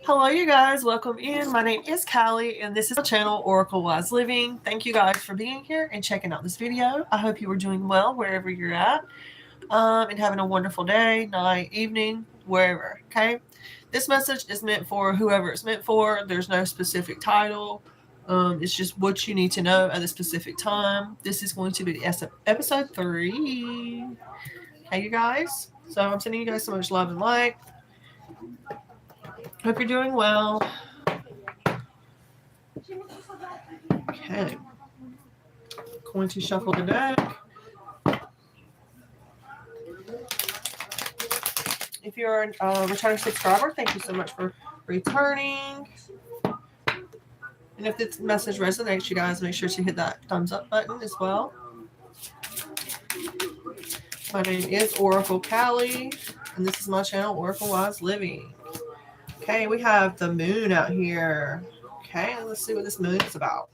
Hello, you guys. Welcome in. My name is Callie, and this is my channel, Oracle Wise Living. Thank you guys for being here and checking out this video. I hope you are doing well wherever you're at, and having a wonderful day, night, evening, wherever, okay? This message is meant for whoever it's meant for. There's no specific title. It's just what you need to know at a specific time. This is going to be episode 3. Hey, you guys. So I'm sending you guys so much love and light. Hope you're doing well. Okay. Going to shuffle the deck. If you're a returning subscriber, thank you so much for returning. And if this message resonates, you guys, make sure to hit that thumbs up button as well. My name is Oracle Callie, and this is my channel, Oracle Wise Living. Okay, we have the moon out here. Okay, let's see what this moon is about.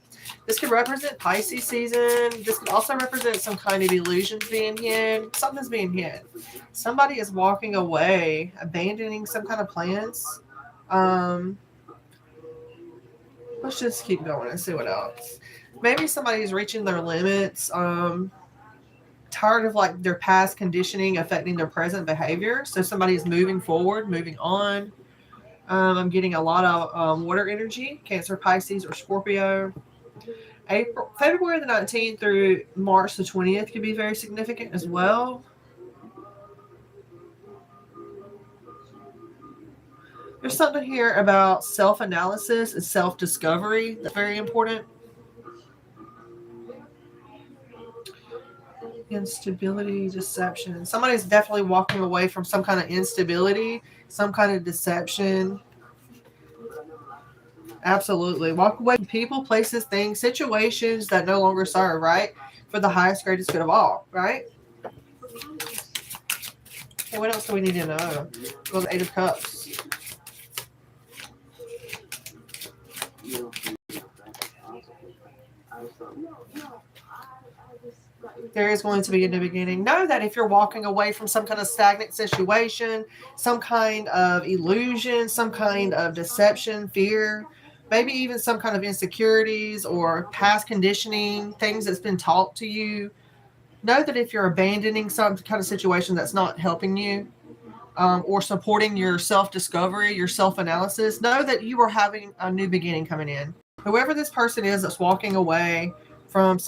This could represent Pisces season. This could also represent some kind of illusions being hid. Something's being hid. Somebody is walking away, abandoning some kind of plans. Let's just keep going and see what else. Maybe somebody's reaching their limits. Tired of like their past conditioning affecting their present behavior. So somebody's moving forward, moving on. I'm getting a lot of water energy, Cancer, Pisces, or Scorpio. February the 19th through March the 20th could be very significant as well. There's something here about self-analysis and self-discovery that's very important. Instability, deception. Somebody's definitely walking away from some kind of instability, some kind of deception. Absolutely. Walk away from people, places, things, situations that no longer serve, right? For the highest, greatest good of all, right? Okay, what else do we need to know? Go to the 8 of Cups. There is going to be a new beginning. Know that if you're walking away from some kind of stagnant situation, some kind of illusion, some kind of deception, fear, maybe even some kind of insecurities or past conditioning, things that's been taught to you, know that if you're abandoning some kind of situation that's not helping you, or supporting your self-discovery, your self-analysis, know that you are having a new beginning coming in. Whoever this person is that's walking away from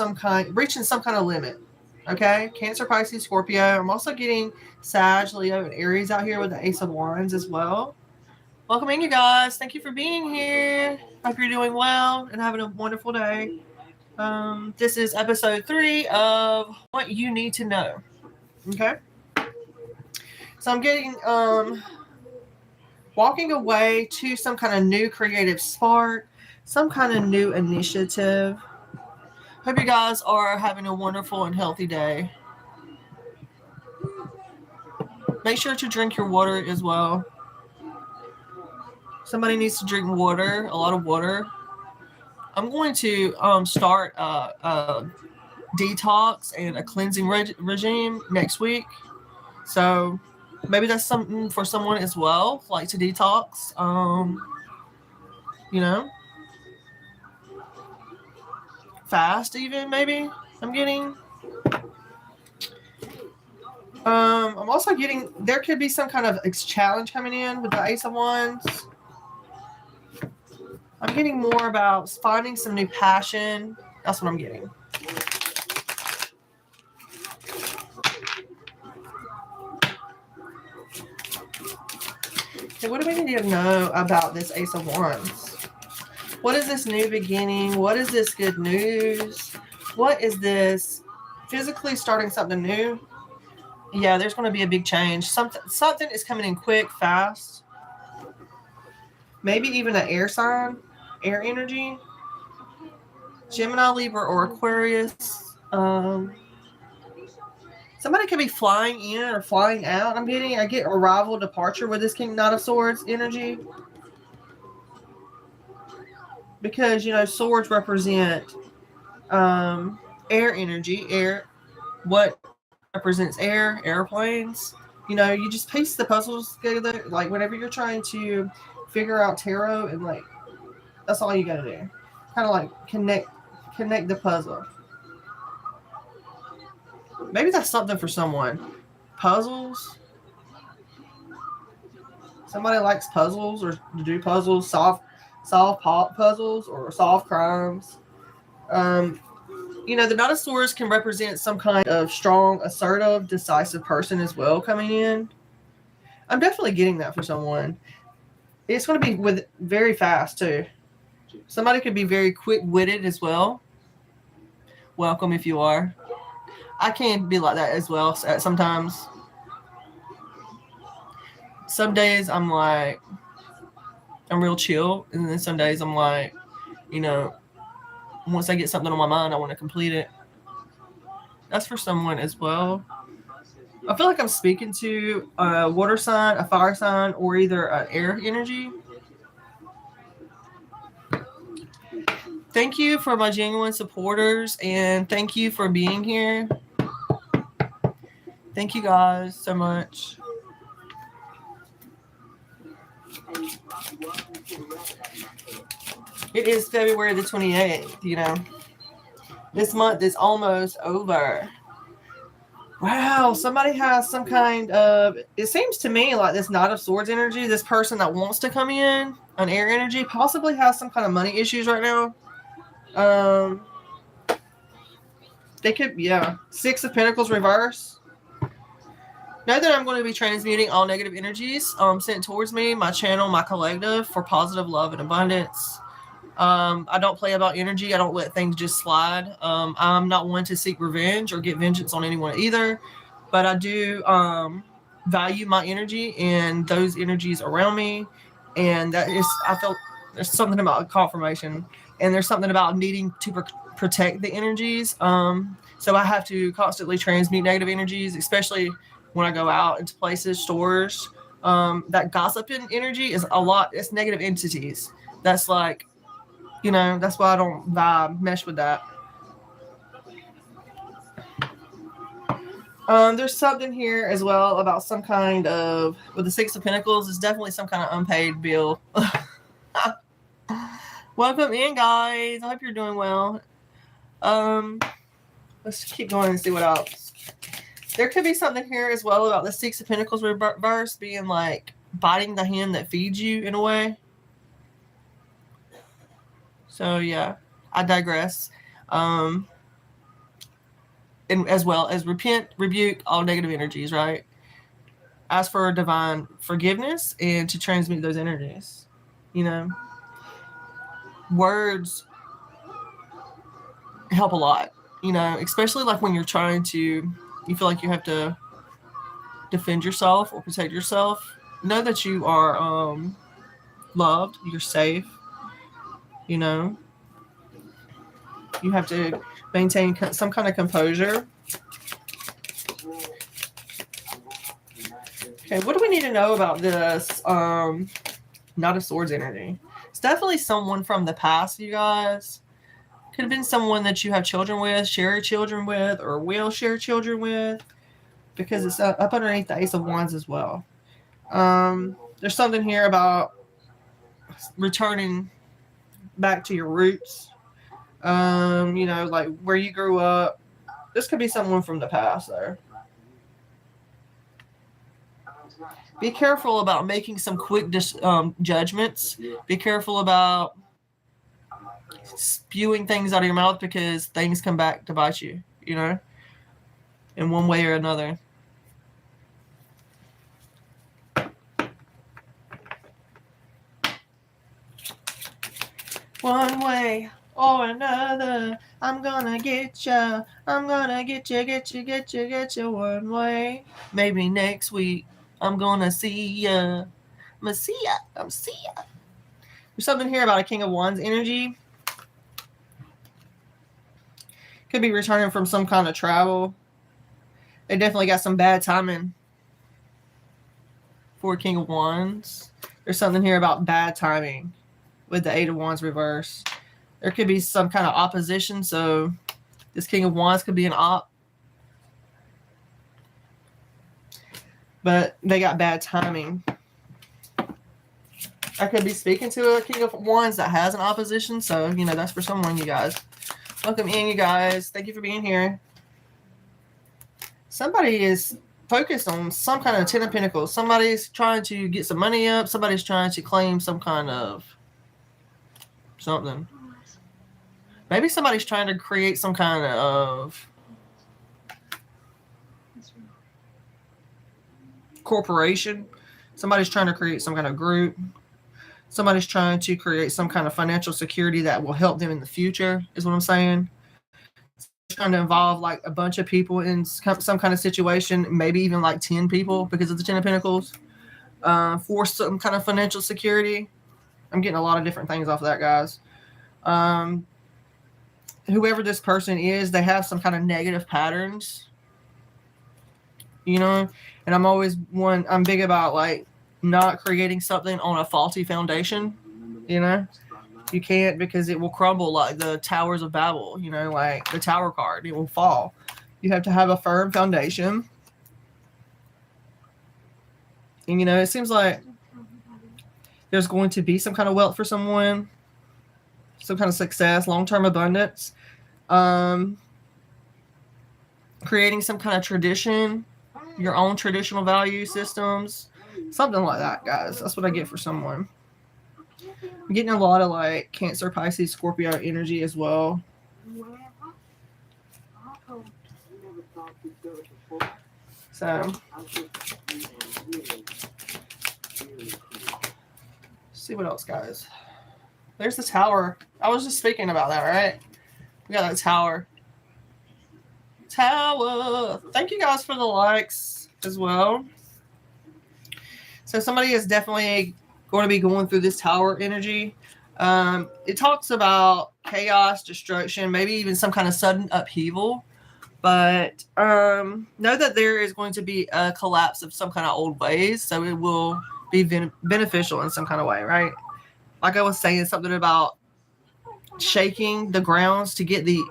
reaching some kind of limit. Okay, Cancer, Pisces, Scorpio. I'm also getting Sag, Leo, and Aries out here with the Ace of Wands as well. Welcome in, you guys. Thank you for being here. Hope you're doing well and having a wonderful day. This is episode 3 of What You Need to Know. Okay, so I'm getting walking away to some kind of new creative spark, some kind of new initiative. Hope you guys are having a wonderful and healthy day. Make sure to drink your water as well. Somebody needs to drink water, a lot of water. I'm going to start a detox and a cleansing regime next week. So maybe that's something for someone as well, like to detox. You know, fast even maybe. I'm getting. I'm also getting, there could be some kind of challenge coming in with the Ace of Wands. I'm getting more about finding some new passion. That's what I'm getting. Okay, what do we need to know about this Ace of Wands? What is this new beginning? What is this good news? What is this physically starting something new? Yeah, there's going to be a big change. Something is coming in quick, fast. Maybe even an air sign, air energy. Gemini, Libra, or Aquarius. Somebody could be flying in or flying out. I get arrival, departure with this King Knight of Swords energy. Because, you know, swords represent air energy. Air, what represents air, airplanes. You know, you just piece the puzzles together. Like, whenever you're trying to figure out tarot, and like, that's all you gotta do. Kind of like connect the puzzle. Maybe that's something for someone. Puzzles. Somebody likes puzzles, or do puzzles, solve puzzles, or solve crimes. You know, the Knight of Swords can represent some kind of strong, assertive, decisive person as well coming in. I'm definitely getting that for someone. It's going to be very fast too. Somebody could be very quick-witted as well. Welcome if you are. I can be like that as well sometimes. Some days I'm like, I'm real chill, and then some days I'm like, you know, once I get something on my mind, I want to complete it. That's for someone as well. I feel like I'm speaking to a water sign, a fire sign, or either an air energy. Thank you for my genuine supporters, and thank you for being here. Thank you guys so much. It is February the 28th, you know. This month is almost over. Wow, somebody has some kind of, it seems to me like this Knight of Swords energy, this person that wants to come in, an air energy, possibly has some kind of money issues right now. They could, yeah. Six of Pentacles reverse. Know that I'm going to be transmuting all negative energies sent towards me, my channel, my collective, for positive love and abundance. I don't play about energy. I don't let things just slide. I'm not one to seek revenge or get vengeance on anyone either, but I do value my energy and those energies around me. And that is, I feel there's something about confirmation, and there's something about needing to protect the energies. So I have to constantly transmute negative energies, especially when I go out into places, stores. That gossiping energy is a lot. It's negative entities. That's like, you know, that's why I don't mesh with that. There's something here as well about some kind of, with the Six of Pentacles, it's definitely some kind of unpaid bill. Welcome in, guys. I hope you're doing well. Let's keep going and see what else. There could be something here as well about the Six of Pentacles reverse being like biting the hand that feeds you in a way. So yeah, I digress. And as well as repent, rebuke all negative energies, right? Ask for divine forgiveness and to transmute those energies. You know, words help a lot, you know, especially like when you're trying to, you feel like you have to defend yourself or protect yourself. Know that you are loved, you're safe, you know. You have to maintain some kind of composure. Okay, what do we need to know about this Knight of Swords energy? It's definitely someone from the past, you guys. Could have been someone that you have children with, share children with, or will share children with, because it's up underneath the Ace of Wands as well. There's something here about returning back to your roots. You know, like where you grew up. This could be someone from the past there. Be careful about making some quick judgments. Be careful about spewing things out of your mouth, because things come back to bite you, you know, in one way or another. One way or another, I'm gonna get ya. I'm gonna get you one way. Maybe next week, I'm gonna see ya. I'm see ya. There's something here about a King of Wands energy. Could be returning from some kind of travel. They definitely got some bad timing for King of Wands. There's something here about bad timing with the Eight of Wands reverse. There could be some kind of opposition, so this King of Wands could be an op. But they got bad timing. I could be speaking to a King of Wands that has an opposition, so, you know, that's for someone, you guys. Welcome in, you guys. Thank you for being here. Somebody is focused on some kind of Ten of Pentacles. Somebody's trying to get some money up. Somebody's trying to claim some kind of something. Maybe somebody's trying to create some kind of corporation. Somebody's trying to create some kind of group. Somebody's trying to create some kind of financial security that will help them in the future, is what I'm saying. Trying to involve like a bunch of people in some kind of situation, maybe even like 10 people because of the Ten of Pentacles, for some kind of financial security. I'm getting a lot of different things off of that, guys. Whoever this person is, they have some kind of negative patterns, you know, and I'm big about like not creating something on a faulty foundation, you know. You can't, because it will crumble like the towers of Babel, you know, like the Tower card. It will fall. You have to have a firm foundation. And, you know, it seems like there's going to be some kind of wealth for someone, some kind of success, long-term abundance, creating some kind of tradition, your own traditional value systems, something like that, guys. That's what I get for someone. I'm getting a lot of like Cancer, Pisces, Scorpio energy as well. So, see what else, guys. There's the Tower. I was just speaking about that, right? We got that Tower. Tower. Thank you guys for the likes as well. So somebody is definitely going to be going through this Tower energy. It talks about chaos, destruction, maybe even some kind of sudden upheaval. But know that there is going to be a collapse of some kind of old ways. So it will be beneficial in some kind of way, right? Like I was saying, something about shaking the grounds to get the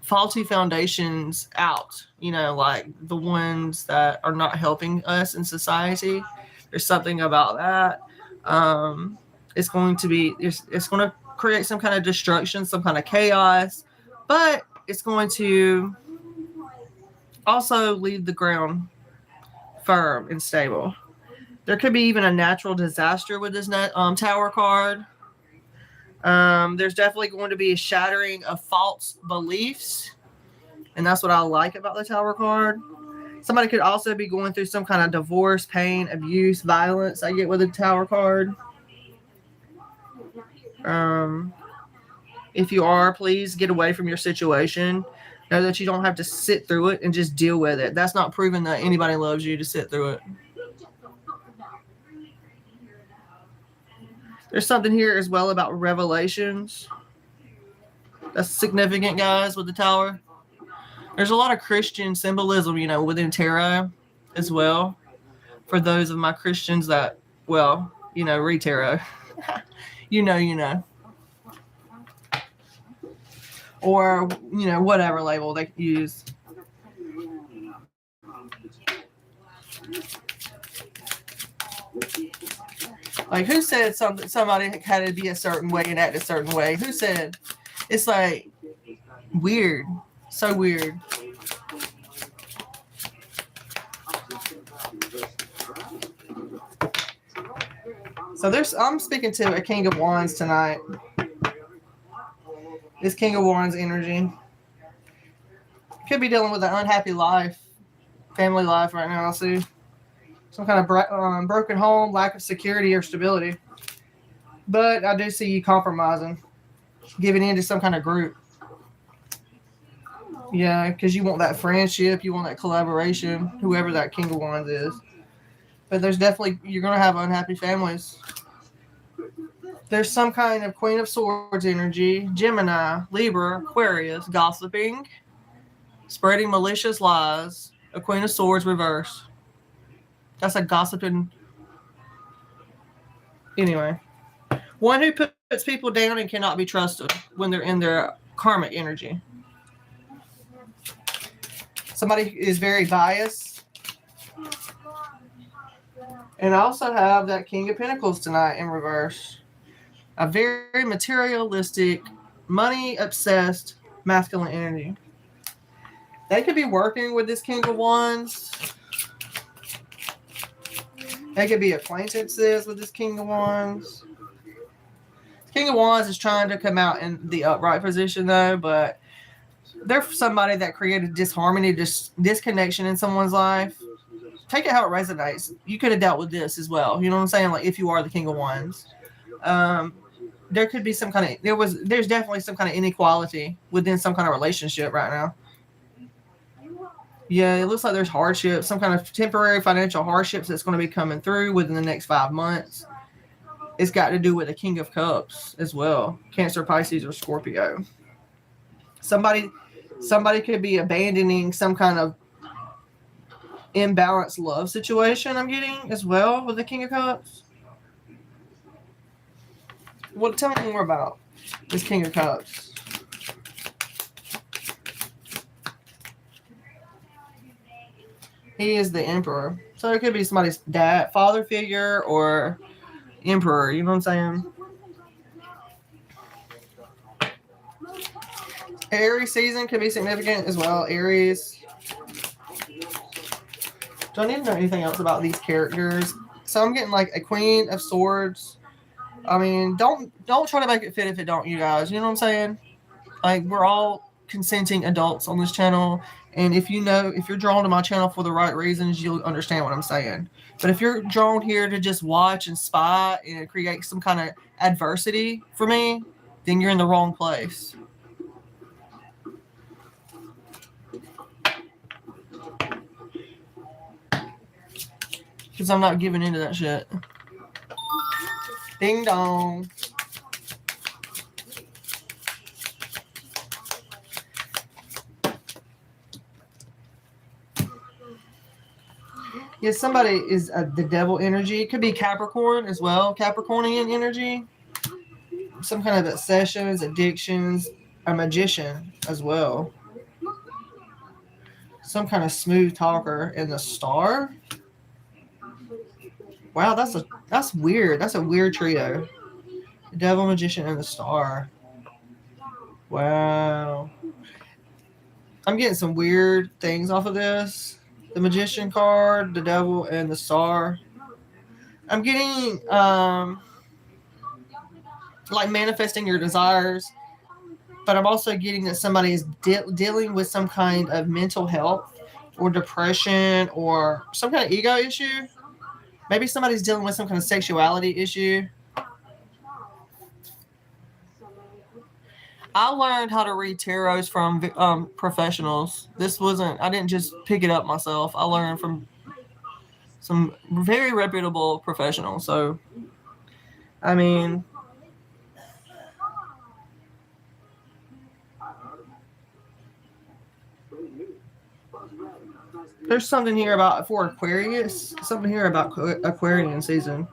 faulty foundations out, you know, like the ones that are not helping us in society. There's something about that. It's going to create some kind of destruction, some kind of chaos, but it's going to also leave the ground firm and stable. There could be even a natural disaster with this Tower card. There's definitely going to be a shattering of false beliefs, and that's what I like about the Tower card. Somebody could also be going through some kind of divorce, pain, abuse, violence. I get with the Tower card. If you are, please get away from your situation. Know that you don't have to sit through it and just deal with it. That's not proving that anybody loves you to sit through it. There's something here as well about revelations. That's significant, guys, with the Tower. There's a lot of Christian symbolism, you know, within tarot as well. For those of my Christians that, well, you know, read tarot. you know. Or, you know, whatever label they use. Like, who said somebody had to be a certain way and act a certain way? Who said? It's like weird. So weird. So I'm speaking to a King of Wands tonight. This King of Wands energy. Could be dealing with an unhappy life, family life right now, I see. Some kind of broken home, lack of security or stability. But I do see you compromising, giving in to some kind of group. Yeah, because you want that friendship, you want that collaboration, whoever that King of Wands is. But there's definitely, you're going to have unhappy families. There's some kind of Queen of Swords energy, Gemini, Libra, Aquarius, gossiping, spreading malicious lies, A Queen of Swords reverse. That's a gossiping. Anyway. One who puts people down and cannot be trusted when they're in their karmic energy. Somebody is very biased. And I also have that King of Pentacles tonight in reverse. A very materialistic, money-obsessed, masculine energy. They could be working with this King of Wands. They could be acquaintances with this King of Wands. King of Wands is trying to come out in the upright position, though, but they're somebody that created disharmony, disconnection in someone's life. Take it how it resonates. You could have dealt with this as well. You know what I'm saying? Like, if you are the King of Wands. There could be some kind of, there's definitely some kind of inequality within some kind of relationship right now. Yeah, it looks like there's hardships, some kind of temporary financial hardships that's going to be coming through within the next 5 months. It's got to do with the King of Cups as well. Cancer, Pisces, or Scorpio. Somebody could be abandoning some kind of imbalanced love situation, I'm getting, as well, with the King of Cups. Well, tell me more about this King of Cups. He is the Emperor. So it could be somebody's dad, father figure, or Emperor. You know what I'm saying? Aries season could be significant as well. Aries. Don't need to know anything else about these characters. So I'm getting like a Queen of Swords. I mean, don't try to make it fit if it don't, you guys. You know what I'm saying? Like, we're all consenting adults on this channel. And if you're drawn to my channel for the right reasons, you'll understand what I'm saying. But if you're drawn here to just watch and spy and create some kind of adversity for me, then you're in the wrong place. Because I'm not giving into that shit. Ding dong. Yeah, somebody is the devil energy. It could be Capricorn as well. Capricornian energy. Some kind of obsessions, addictions. A magician as well. Some kind of smooth talker in the Star. Wow, that's weird. That's a weird trio. The devil, magician, and the Star. Wow. I'm getting some weird things off of this. The magician card, the devil, and the Star. I'm getting like manifesting your desires, but I'm also getting that somebody is dealing with some kind of mental health or depression or some kind of ego issue. Maybe somebody's dealing with some kind of sexuality issue. I learned how to read tarots from professionals. I didn't just pick it up myself. I learned from some very reputable professionals. So, I mean, there's something here for Aquarius. Something here about Aquarian season.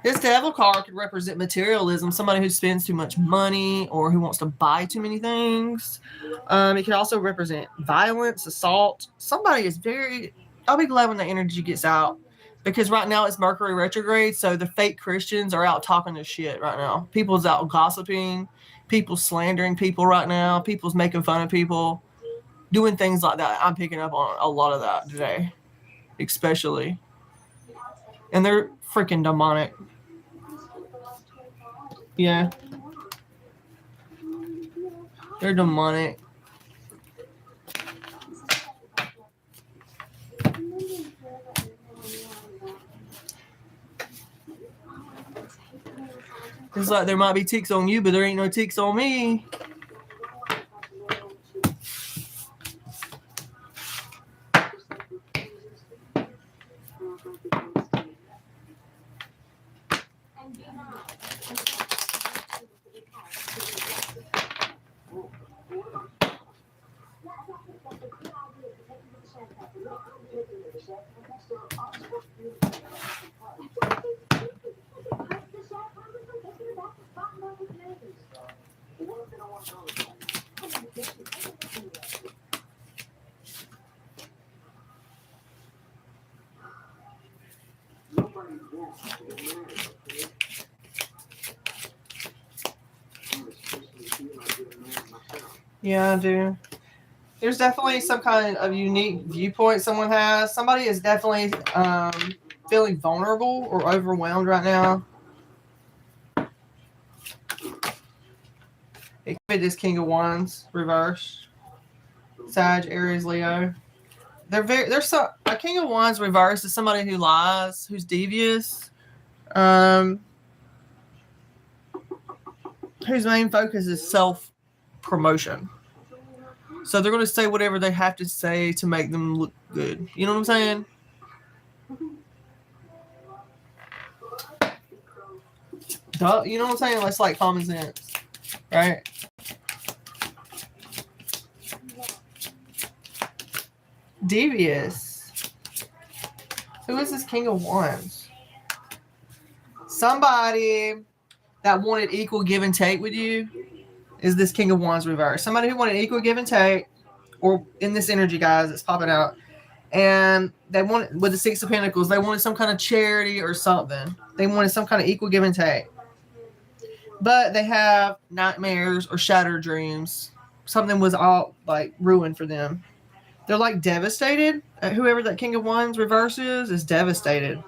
This devil card could represent materialism, somebody who spends too much money or who wants to buy too many things. It could also represent violence, assault. Somebody is I'll be glad when the energy gets out, because right now it's Mercury retrograde, so the fake Christians are out talking their shit right now. People's out gossiping, people's slandering people right now, people's making fun of people, doing things like that. I'm picking up on a lot of that today, especially. And they're freaking demonic. Yeah. They're demonic. It's like there might be ticks on you, but there ain't no ticks on me. Yeah, I do. There's definitely some kind of unique viewpoint someone has. Somebody is definitely feeling vulnerable or overwhelmed right now. It could be this King of Wands reverse. Sag, Aries, Leo. A King of Wands reverse is somebody who lies, who's devious, whose main focus is self-promotion. So they're going to say whatever they have to say to make them look good. You know what I'm saying? Duh, you know what I'm saying? That's like common sense, right? Devious. Who is this King of Wands? Somebody that wanted equal give and take with you is this King of Wands reverse. Somebody who wanted equal give and take, or in this energy, guys, it's popping out. And they wanted, with the Six of Pentacles, they wanted some kind of charity or something. They wanted some kind of equal give and take. But they have nightmares or shattered dreams. Something was all like ruined for them. They're like devastated. Whoever that King of Wands reverse is devastated.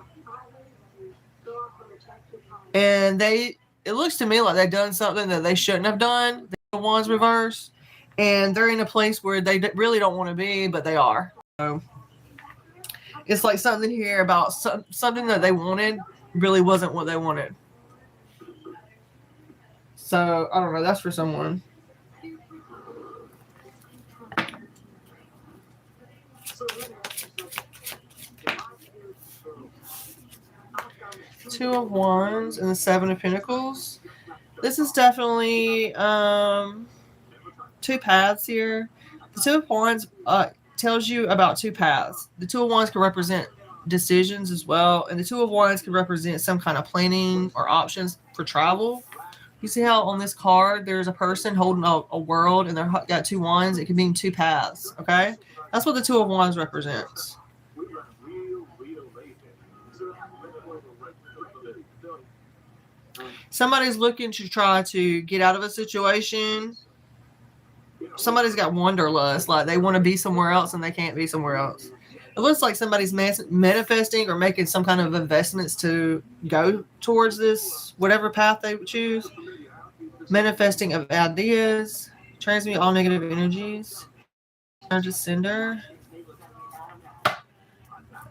And it looks to me like they've done something that they shouldn't have done. The Wands reverse. And they're in a place where they really don't want to be, but they are. So it's like something here about something that they wanted really wasn't what they wanted. So, I don't know. That's for someone. Two of Wands and the Seven of Pentacles. This is definitely two paths here. The Two of Wands tells you about two paths. The Two of Wands can represent decisions as well, and the Two of Wands can represent some kind of planning or options for travel. You see how on this card there's a person holding a world and they've got two wands? It can mean two paths, okay? That's what the Two of Wands represents. Somebody's looking to try to get out of a situation. Somebody's got wanderlust, like they want to be somewhere else and they can't be somewhere else. It looks like somebody's manifesting or making some kind of investments to go towards this, whatever path they choose. Manifesting of ideas, transmute all negative energies. Just sender.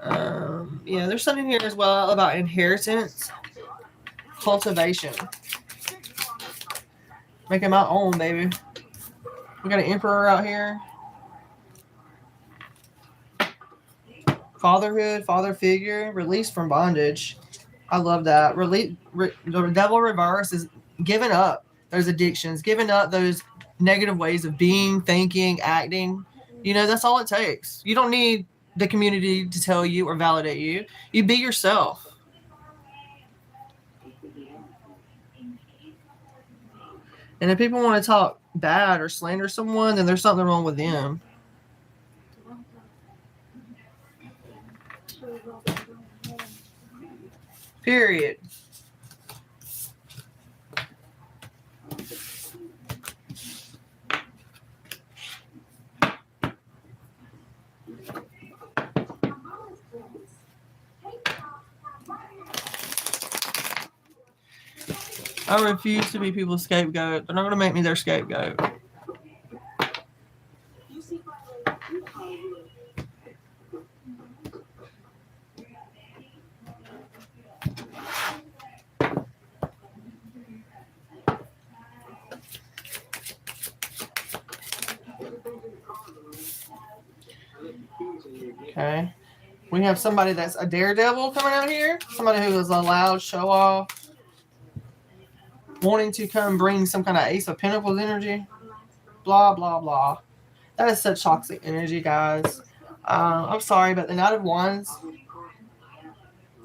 Yeah, there's something here as well about inheritance, cultivation. Making my own, baby. We got an Emperor out here. Fatherhood, father figure, release from bondage. I love that. The Devil reverse is giving up those addictions, giving up those negative ways of being, thinking, acting. You know, that's all it takes. You don't need the community to tell you or validate you. You be yourself. And if people want to talk bad or slander someone, then there's something wrong with them. Period. I refuse to be people's scapegoat. They're not going to make me their scapegoat. Okay. We have somebody that's a daredevil coming out here. Somebody who is a loud show off. Wanting to come bring some kind of Ace of Pentacles energy. Blah, blah, blah. That is such toxic energy, guys. I'm sorry, but the Knight of Wands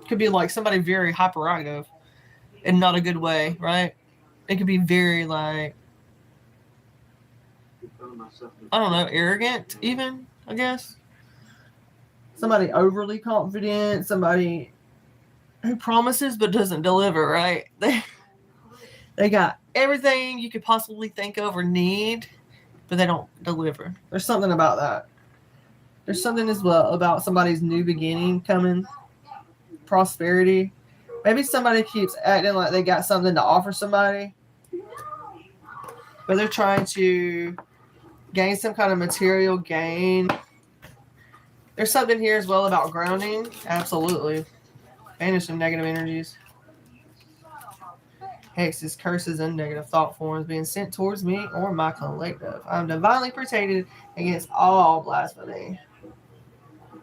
could be like somebody very hyperactive in not a good way, right? It could be very like, I don't know, arrogant even, I guess. Somebody overly confident, somebody who promises but doesn't deliver, right? They got everything you could possibly think of or need, but they don't deliver. There's something about that. There's something as well about somebody's new beginning coming, prosperity. Maybe somebody keeps acting like they got something to offer somebody, but they're trying to gain some kind of material gain. There's something here as well about grounding. Absolutely. Banish some negative energies. Hexes, curses, and negative thought forms being sent towards me or my collective. I'm divinely protected against all blasphemy,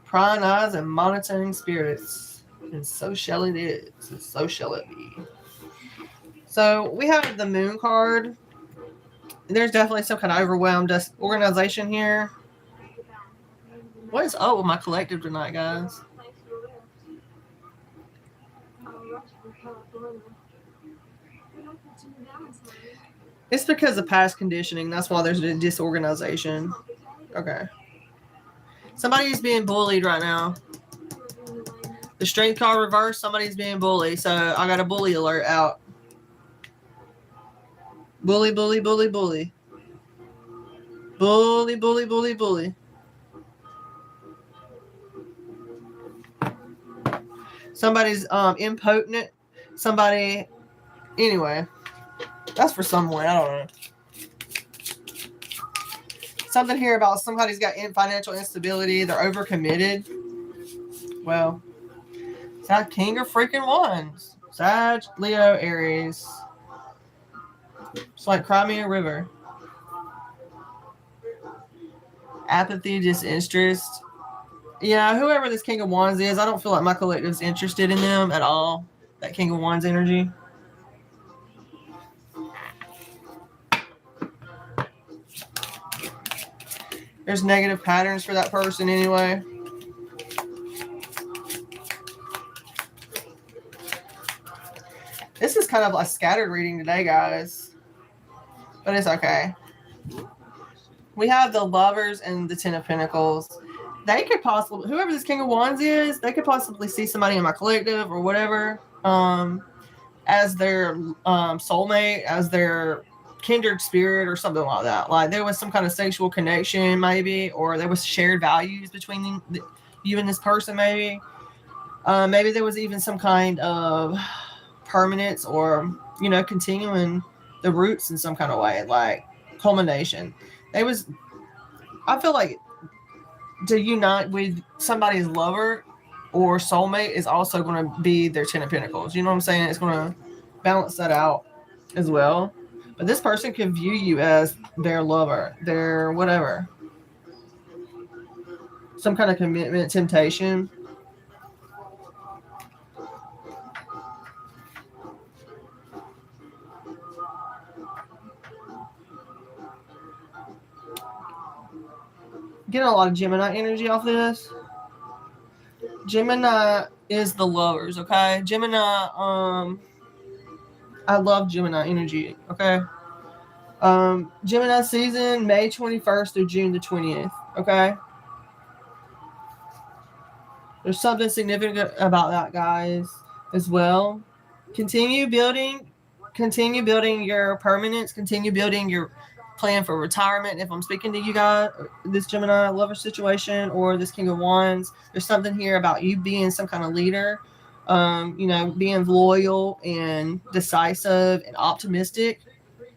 prying eyes, and monitoring spirits. And so shall it is, and so shall it be. So we have the Moon card. There's definitely some kind of overwhelmed organization here. What is up with my collective tonight, guys? It's because of past conditioning. That's why there's a disorganization. Okay. Somebody's being bullied right now. The Strength card reversed. Somebody's being bullied. So I got a bully alert out. Bully, bully, bully, bully. Bully, bully, bully, bully. Somebody's impotent. Somebody. Anyway. That's for someone. I don't know. Something here about somebody's got financial instability. They're overcommitted. Well, it's that King of freaking Wands. Sag, Leo, Aries. It's like Crimea River. Apathy, disinterest. Yeah, whoever this King of Wands is, I don't feel like my collective's interested in them at all. That King of Wands energy. There's negative patterns for that person anyway. This is kind of a scattered reading today, guys. But it's okay. We have the Lovers and the Ten of Pentacles. They could possibly, whoever this King of Wands is, they could possibly see somebody in my collective or whatever as their soulmate, as their kindred spirit or something like that. Like there was some kind of sexual connection maybe, or there was shared values between you and this person maybe. Maybe there was even some kind of permanence or, you know, continuing the roots in some kind of way, like culmination. I feel like to unite with somebody's lover or soulmate is also going to be their Ten of Pentacles. You know what I'm saying? It's going to balance that out as well. But this person can view you as their lover, their whatever. Some kind of commitment, temptation. Getting a lot of Gemini energy off this. Gemini is the lovers, okay? Gemini, I love Gemini energy, okay? Gemini season, May 21st through June the 20th, okay? There's something significant about that, guys, as well. Continue building your permanence, continue building your plan for retirement. If I'm speaking to you guys, this Gemini lover situation or this King of Wands, there's something here about you being some kind of leader, you know, being loyal and decisive and optimistic,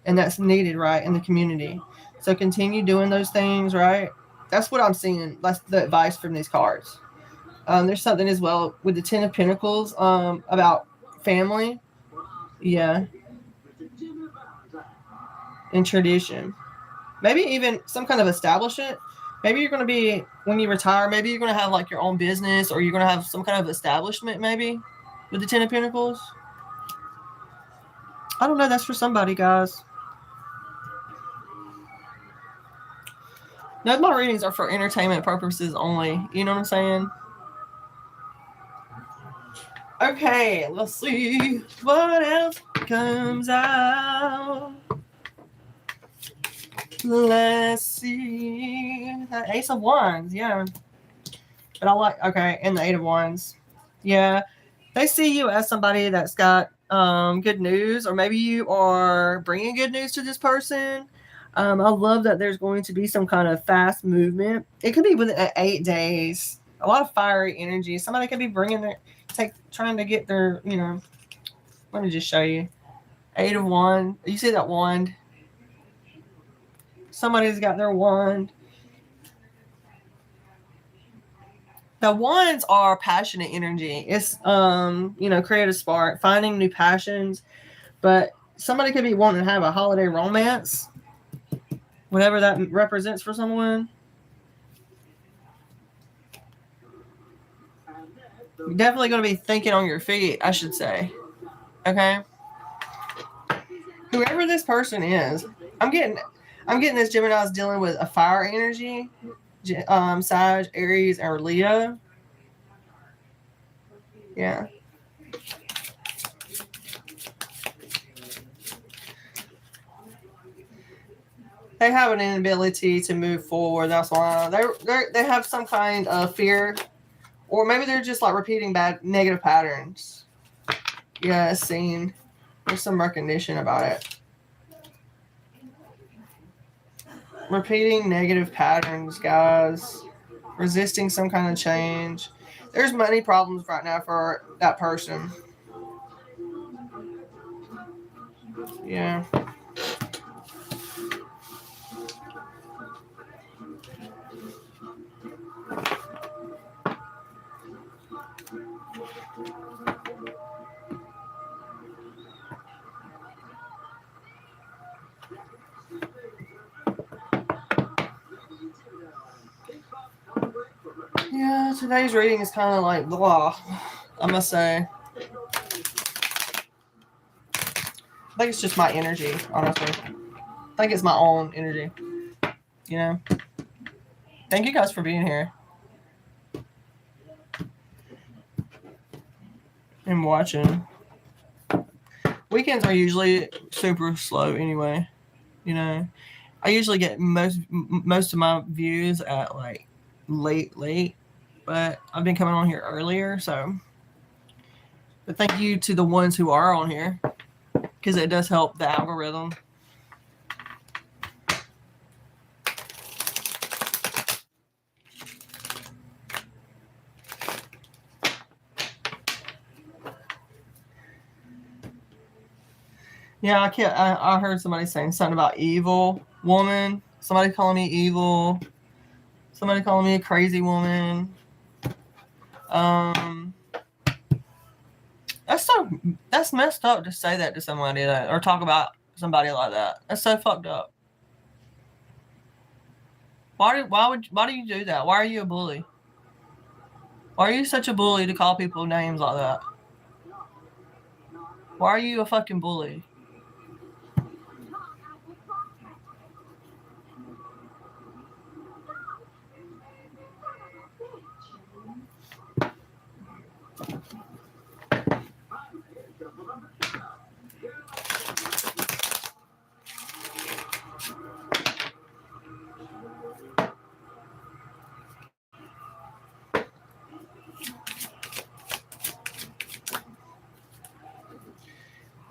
and that's needed, right, in the community. So continue doing those things, right? That's what I'm seeing. That's the advice from these cards. There's something as well with the Ten of Pentacles about family. Yeah. And tradition. Maybe even some kind of establishment. Maybe you're going to be, when you retire, maybe you're going to have like your own business, or you're going to have some kind of establishment maybe with the Ten of Pentacles. I don't know. That's for somebody, guys. No, my readings are for entertainment purposes only. You know what I'm saying? Okay, let's see what else comes out. Let's see. The Ace of Wands, yeah. But I like, okay, and the Eight of Wands. Yeah. They see you as somebody that's got good news, or maybe you are bringing good news to this person. I love that there's going to be some kind of fast movement. It could be within 8 days. A lot of fiery energy. Somebody could be bringing their, trying to get their, you know, let me just show you. 8 of Wand. You see that wand? Somebody's got their wand. The wands are passionate energy. It's, you know, create a spark, finding new passions. But somebody could be wanting to have a holiday romance, whatever that represents for someone. You're definitely going to be thinking on your feet, I should say. Okay? Whoever this person is, I'm getting this Gemini's dealing with a fire energy. Sag, Aries, or Leo. Yeah. They have an inability to move forward. That's why they have some kind of fear, or maybe they're just like repeating bad negative patterns. Yeah, seen. There's some recognition about it. Repeating negative patterns, guys. Resisting some kind of change. There's money problems right now for that person. Yeah. Yeah, today's reading is kind of like blah, I must say. I think it's just my energy, honestly. I think it's my own energy. You know? Thank you guys for being here. And watching. Weekends are usually super slow anyway. You know? I usually get most of my views at like late. But I've been coming on here earlier, so. But thank you to the ones who are on here. Because it does help the algorithm. Yeah, I heard somebody saying something about evil woman. Somebody calling me evil. Somebody calling me a crazy woman. That's messed up to say that to somebody or talk about somebody like that. That's so fucked up. Why do you do that? Why are you a bully? Why are you such a bully to call people names like that? Why are you a fucking bully?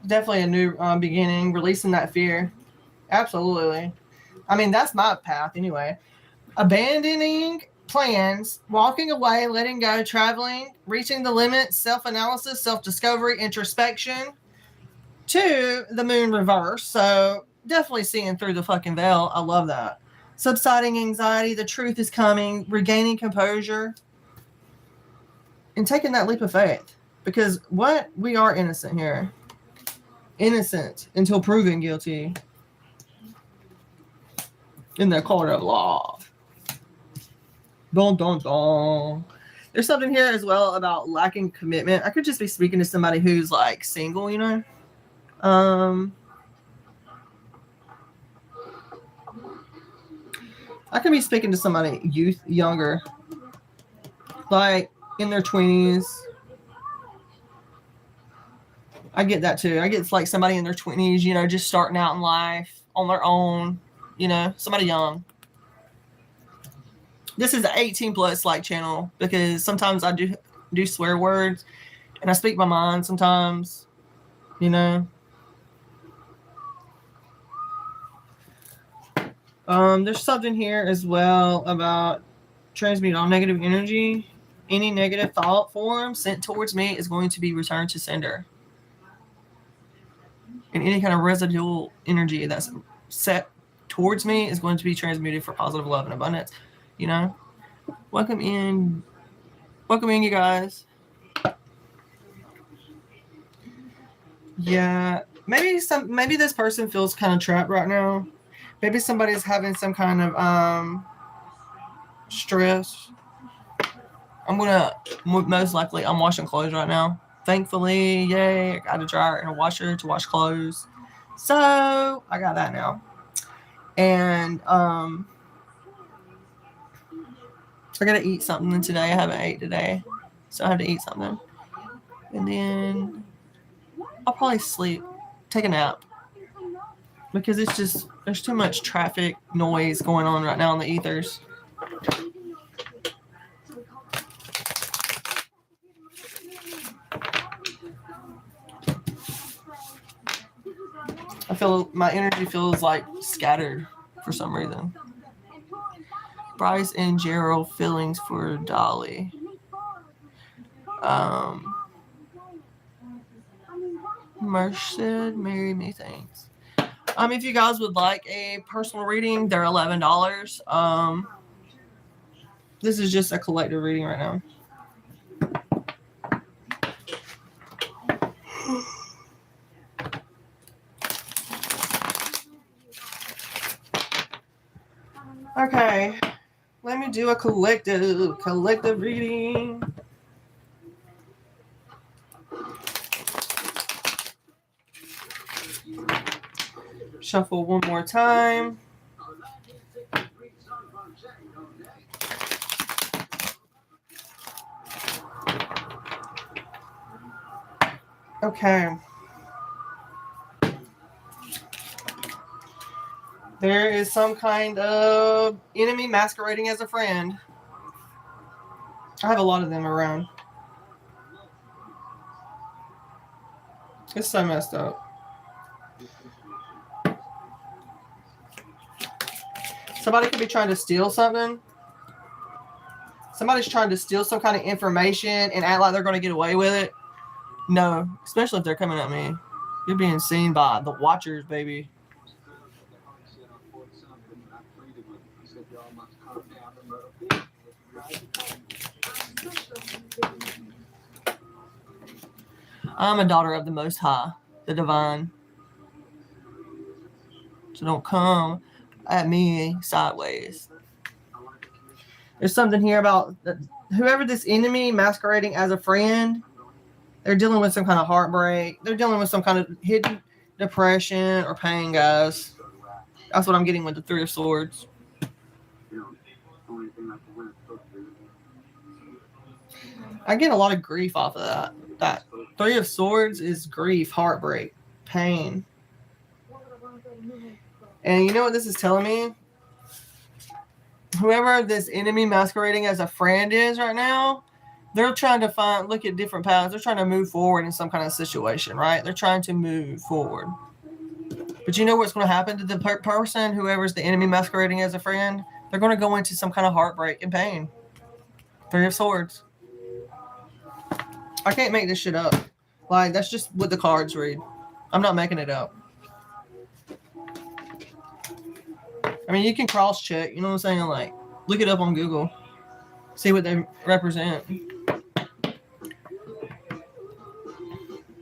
Definitely a new beginning, releasing that fear. Absolutely. I mean, that's my path anyway. Abandoning plans, walking away, letting go, traveling, reaching the limit, self-analysis, self-discovery, introspection, to the moon reverse. So definitely seeing through the fucking veil. I love that. Subsiding anxiety, the truth is coming, regaining composure, and taking that leap of faith. Because we are innocent here. Innocent until proven guilty in the court of law. Dun, dun, dun. There's something here as well about lacking commitment. I could just be speaking to somebody who's like single, you know. I could be speaking to somebody younger, like in their 20s. I get that too. I get it's like somebody in their 20s, you know, just starting out in life on their own, you know, somebody young. This is an 18 plus like channel because sometimes I do swear words and I speak my mind sometimes, you know. There's something here as well about transmute all negative energy. Any negative thought form sent towards me is going to be returned to sender. And any kind of residual energy that's set towards me is going to be transmuted for positive love and abundance. You know? Welcome in, you guys. Yeah, maybe this person feels kind of trapped right now. Maybe somebody's having some kind of stress. Most likely I'm washing clothes right now. Thankfully, yay, I got a dryer and a washer to wash clothes. So I got that now. And I gotta eat something today. I haven't ate today. So I have to eat something. And then I'll probably sleep. Take a nap. Because there's too much traffic noise going on right now in the ethers. I feel my energy feels like scattered for some reason. Bryce and Gerald feelings for Dolly. Merced, marry me, thanks. If you guys would like a personal reading, they're $11. This is just a collective reading right now. Okay, let me do a collective reading. Shuffle one more time. Okay. There is some kind of enemy masquerading as a friend. I have a lot of them around. It's so messed up. Somebody could be trying to steal something. Somebody's trying to steal some kind of information and act like they're going to get away with it. No, especially if they're coming at me. You're being seen by the Watchers, baby. I'm a daughter of the Most High, the Divine. So don't come at me sideways. There's something here about whoever this enemy masquerading as a friend, they're dealing with some kind of heartbreak. They're dealing with some kind of hidden depression or pain, guys. That's what I'm getting with the Three of Swords. I get a lot of grief off of that. That Three of Swords is grief, heartbreak, pain. And you know what this is telling me? Whoever this enemy masquerading as a friend is right now, they're trying to look at different paths. They're trying to move forward in some kind of situation, right? They're trying to move forward. But you know what's going to happen to the person, whoever's the enemy masquerading as a friend? They're going to go into some kind of heartbreak and pain. Three of Swords. I can't make this shit up. Like, that's just what the cards read. I'm not making it up. I mean, you can cross-check, you know what I'm saying? Like, look it up on Google. See what they represent.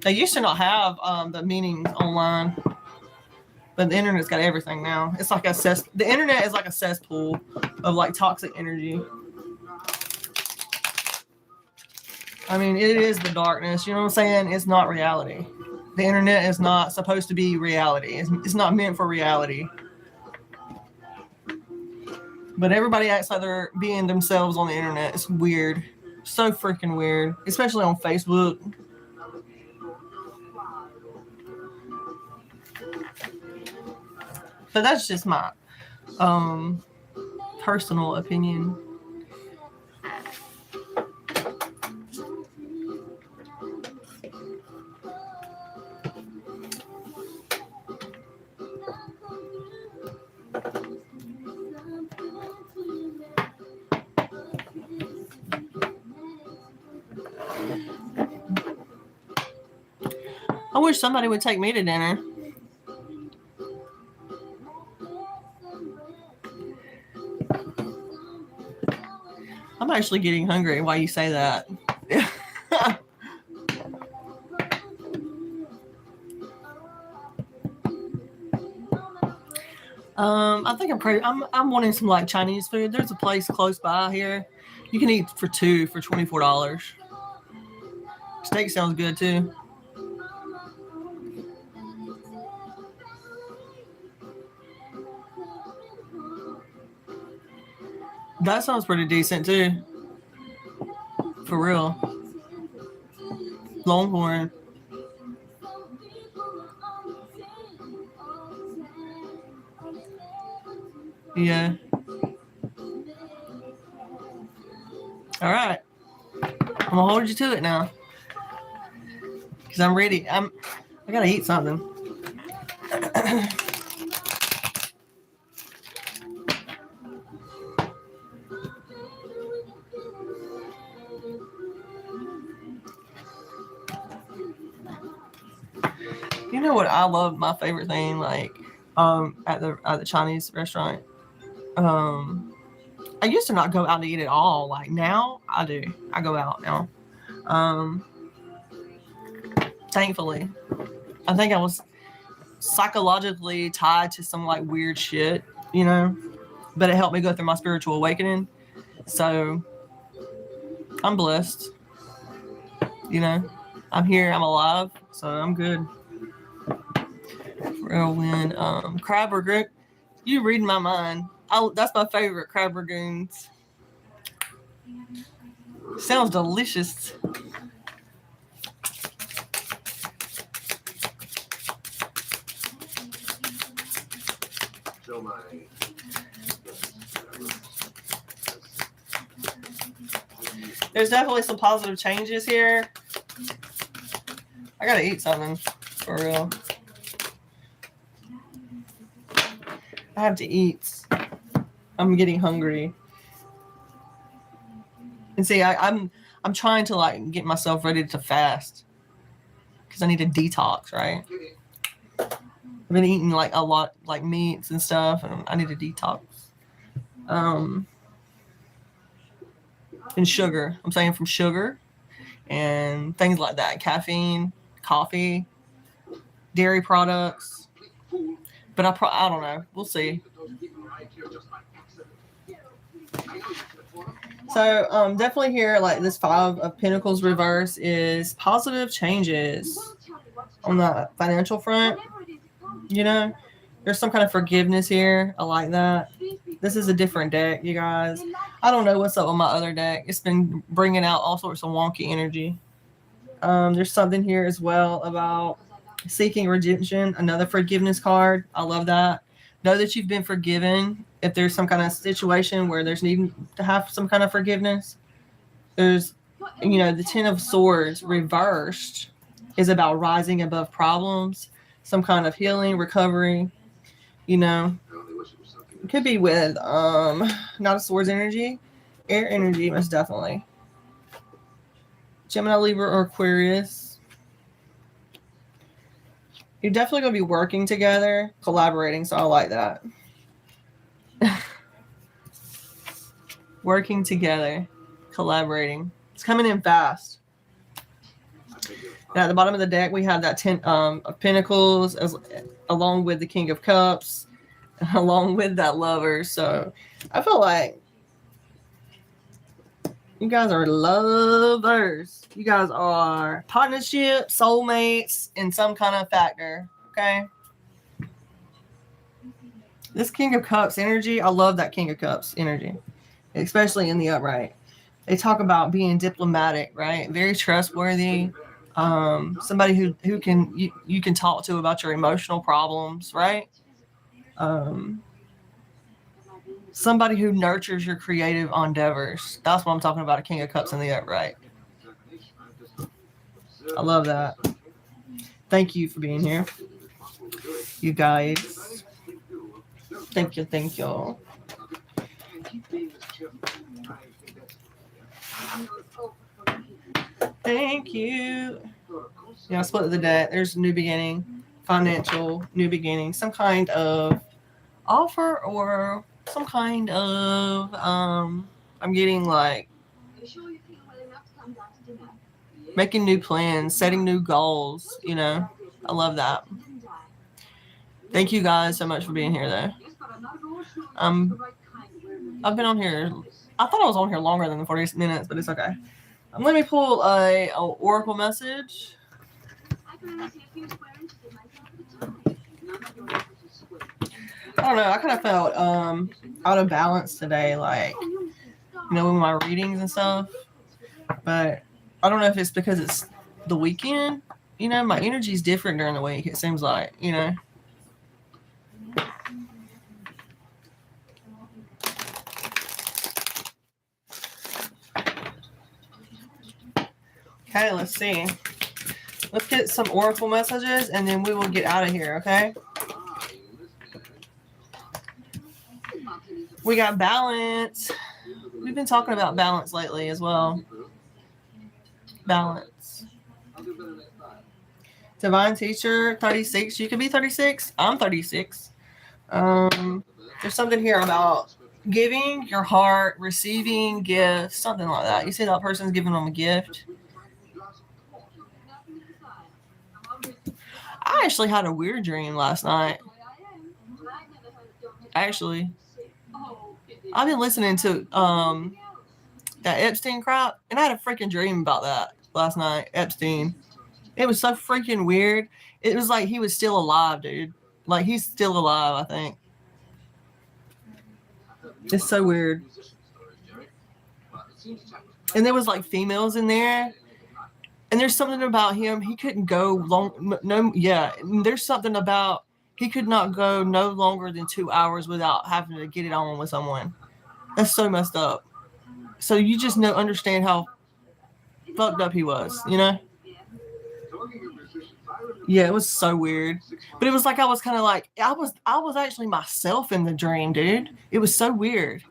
They used to not have the meanings online. But the internet's got everything now. It's like the internet is like a cesspool of like toxic energy. I mean, it is the darkness. You know what I'm saying? It's not reality. The internet is not supposed to be reality. It's not meant for reality. But everybody acts like they're being themselves on the internet. It's weird. So freaking weird. Especially on Facebook. But that's just my personal opinion. wish somebody would take me to dinner. I'm actually getting hungry while you say that. I think I'm wanting some like Chinese food. There's a place close by here. You can eat for two for $24. Steak sounds good too. That sounds pretty decent too. For real. Longhorn. Yeah. All right. I'm gonna hold you to it now. Cause I'm ready. I gotta eat something. You know what I love? My favorite thing, like, at the Chinese restaurant. I used to not go out to eat at all. Like now, I do. I go out now. Thankfully, I think I was psychologically tied to some like weird shit, you know. But it helped me go through my spiritual awakening. So I'm blessed. You know, I'm here. I'm alive. So I'm good. Whirlwind, crab ragoon. You reading my mind. That's my favorite, crab ragoons. Sounds delicious. There's definitely some positive changes here. I gotta eat something, for real. I have to eat. I'm getting hungry. And see, I'm trying to like get myself ready to fast because I need to detox, right? I've been eating like a lot, like meats and stuff, and I need to detox. And sugar. I'm saying from sugar and things like that. Caffeine, coffee, dairy products. But I don't know. We'll see. So definitely here, like this 5 of Pentacles reverse is positive changes on the financial front. You know, there's some kind of forgiveness here. I like that. This is a different deck, you guys. I don't know what's up with my other deck. It's been bringing out all sorts of wonky energy. There's something here as well about seeking redemption. Another forgiveness card. I love that. Know that you've been forgiven. If there's some kind of situation where there's needing to have some kind of forgiveness, there's, you know, the 10 of Swords reversed is about rising above problems, some kind of healing, recovery, you know. It could be with not a Swords energy, air energy, most definitely. Gemini, Libra, or Aquarius. You're definitely going to be working together, collaborating, so I like that. Working together, collaborating. It's coming in fast. And at the bottom of the deck, we have that 10 of Pentacles, along with the King of Cups, along with that Lover. So I feel like you guys are lovers. You guys are partnership, soulmates, in some kind of factor. Okay. This King of Cups energy, I love that King of Cups energy, especially in the upright. They talk about being diplomatic, right? Very trustworthy. Somebody who can you can talk to about your emotional problems, right? Somebody who nurtures your creative endeavors. That's what I'm talking about, a King of Cups in the upright. I love that. Thank you for being here, you guys. Thank you. Thank you. You know, split the debt. There's new beginning, financial new beginning, some kind of offer or some kind of I'm getting like making new plans, setting new goals, you know. I love that. Thank you guys so much for being here though. I've been on here, I thought I was on here longer than the 40 minutes, but it's okay. Let me pull a oracle message. I don't know, I kind of felt out of balance today, like, you know, with my readings and stuff. But I don't know if it's because it's the weekend. You know, my energy is different during the week, it seems like, you know. Okay, let's see. Let's get some oracle messages and then we will get out of here, okay? We got balance. We've been talking about balance lately as well. Balance. Divine teacher, 36. You could be 36. I'm 36. There's something here about giving your heart, receiving gifts, something like that. You see that person's giving them a gift. I actually had a weird dream last night. Actually, I've been listening to that Epstein crap, and I had a freaking dream about that last night. Epstein. It was so freaking weird. It was like he was still alive, dude. Like he's still alive, I think. It's so weird. And there was like females in there. And there's something about him. He couldn't go long. No, yeah. There's something about he could not go no longer than 2 hours without having to get it on with someone. That's so messed up. So you just understand how fucked up he was, you know? Yeah, it was so weird. But it was like I was kind of like I was actually myself in the dream, dude. It was so weird.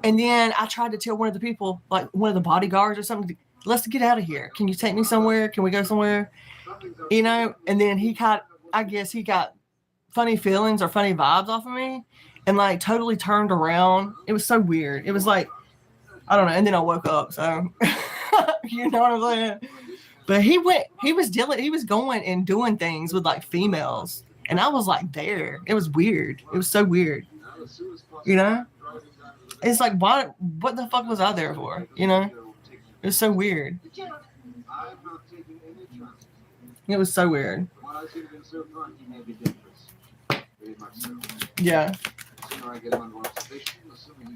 And then I tried to tell one of the people, like one of the bodyguards or something, let's get out of here. Can you take me somewhere? Can we go somewhere? You know? And then I guess he got funny feelings or funny vibes off of me and like totally turned around. It was so weird. It was like, I don't know. And then I woke up. So, you know what I'm saying? But he was going and doing things with like females. And I was like there. It was weird. It was so weird. You know? It's like, what the fuck was I there for? You know? It was so weird. It was so weird. Yeah.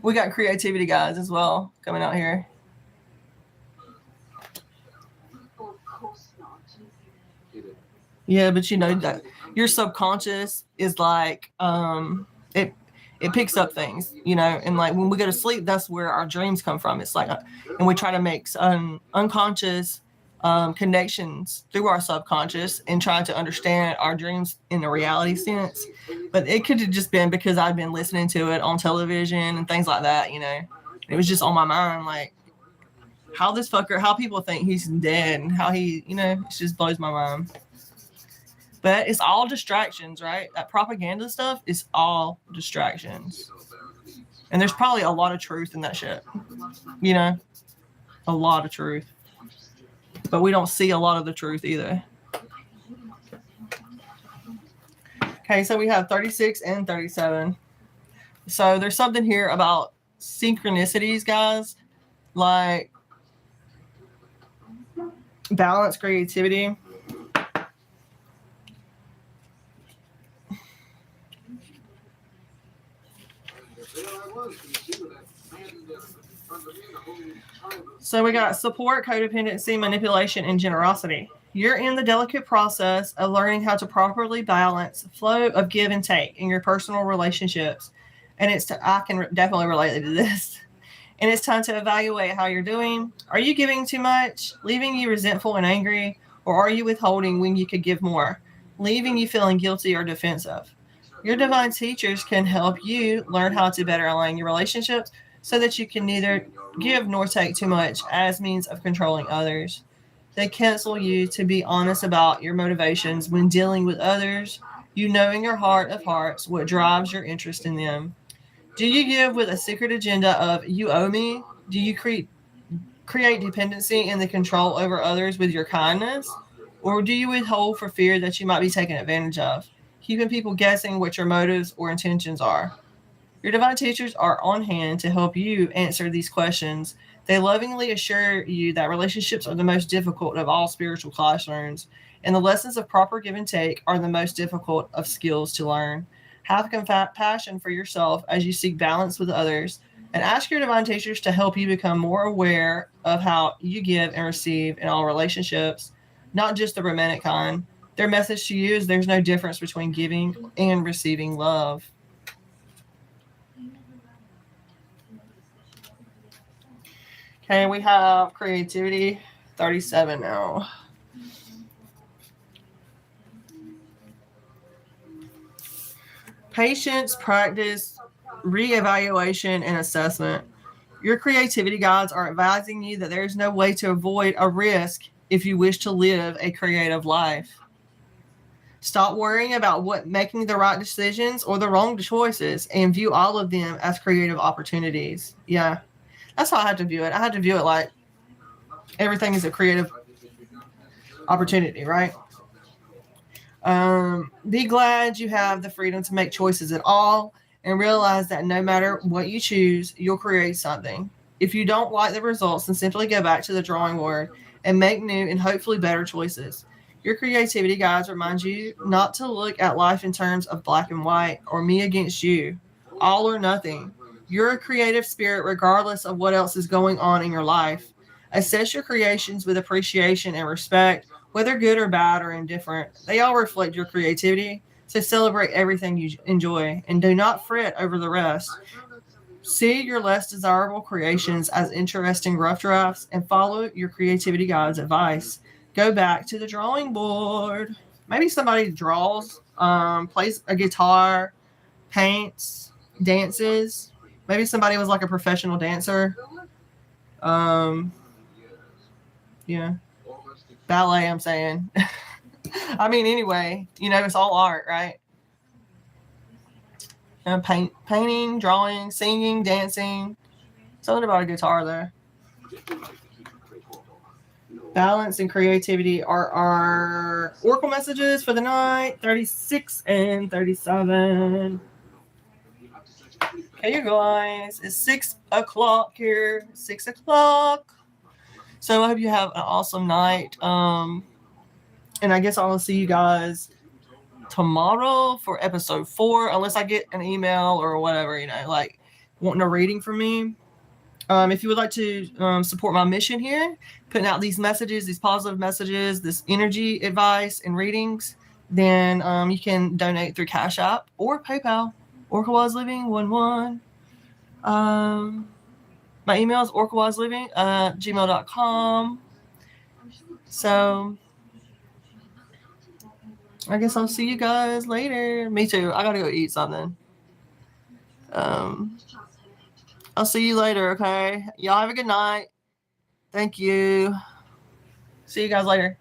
We got creativity guys as well coming out here. Yeah, but you know that your subconscious is like it picks up things, you know, and like when we go to sleep, that's where our dreams come from. It's like, and we try to make unconscious connections through our subconscious and try to understand our dreams in a reality sense. But it could have just been because I've been listening to it on television and things like that, you know. It was just on my mind, like how people think he's dead and how he, you know, it just blows my mind. But it's all distractions, right? That propaganda stuff is all distractions. And there's probably a lot of truth in that shit. You know? A lot of truth. But we don't see a lot of the truth either. Okay, so we have 36 and 37. So there's something here about synchronicities, guys. Like balance, creativity. So we got support, codependency, manipulation, and generosity. You're in the delicate process of learning how to properly balance the flow of give and take in your personal relationships. And I can definitely relate to this. And it's time to evaluate how you're doing. Are you giving too much, leaving you resentful and angry, or are you withholding when you could give more, leaving you feeling guilty or defensive? Your divine teachers can help you learn how to better align your relationships so that you can neither give nor take too much as means of controlling others. They counsel you to be honest about your motivations when dealing with others. You know in your heart of hearts what drives your interest in them. Do you give with a secret agenda of "you owe me"? Do you create dependency and the control over others with your kindness? Or do you withhold for fear that you might be taken advantage of, keeping people guessing what your motives or intentions are? Your divine teachers are on hand to help you answer these questions. They lovingly assure you that relationships are the most difficult of all spiritual classrooms, and the lessons of proper give and take are the most difficult of skills to learn. Have compassion for yourself as you seek balance with others, and ask your divine teachers to help you become more aware of how you give and receive in all relationships, not just the romantic kind. Their message to you is there's no difference between giving and receiving love. Okay, we have creativity 37 now. Patience, practice, reevaluation, and assessment. Your creativity guides are advising you that there is no way to avoid a risk if you wish to live a creative life. Stop worrying about making the right decisions or the wrong choices and view all of them as creative opportunities. Yeah, that's how I had to view it. I had to view it like everything is a creative opportunity, right? Be glad you have the freedom to make choices at all and realize that no matter what you choose, you'll create something. If you don't like the results, then simply go back to the drawing board and make new and hopefully better choices. Your creativity guides remind you not to look at life in terms of black and white or me against you, all or nothing. You're a creative spirit regardless of what else is going on in your life. Assess your creations with appreciation and respect, whether good or bad or indifferent. They all reflect your creativity. So celebrate everything you enjoy and do not fret over the rest. See your less desirable creations as interesting rough drafts and follow your creativity guide's advice. Go back to the drawing board. Maybe somebody draws, plays a guitar, paints, dances. Maybe somebody was like a professional dancer. Um, yeah. Ballet, I'm saying. I mean, anyway, it's all art, right? Painting, drawing, singing, dancing. Something about a guitar there. Balance and creativity are our oracle messages for the night, 36 and 37. Okay, you guys, it's 6 o'clock here. 6 o'clock. So I hope you have an awesome night. And I guess I'll see you guys tomorrow for episode 4, unless I get an email or whatever, like wanting a reading from me. If you would like to support my mission here, putting out these messages, these positive messages, this energy advice and readings, then you can donate through Cashapp or PayPal, OracleWiseLiving11. My email is OracleWiseLiving@gmail.com. So I guess I'll see you guys later. Me too. I gotta go eat something. I'll see you later, okay? Y'all have a good night. Thank you. See you guys later.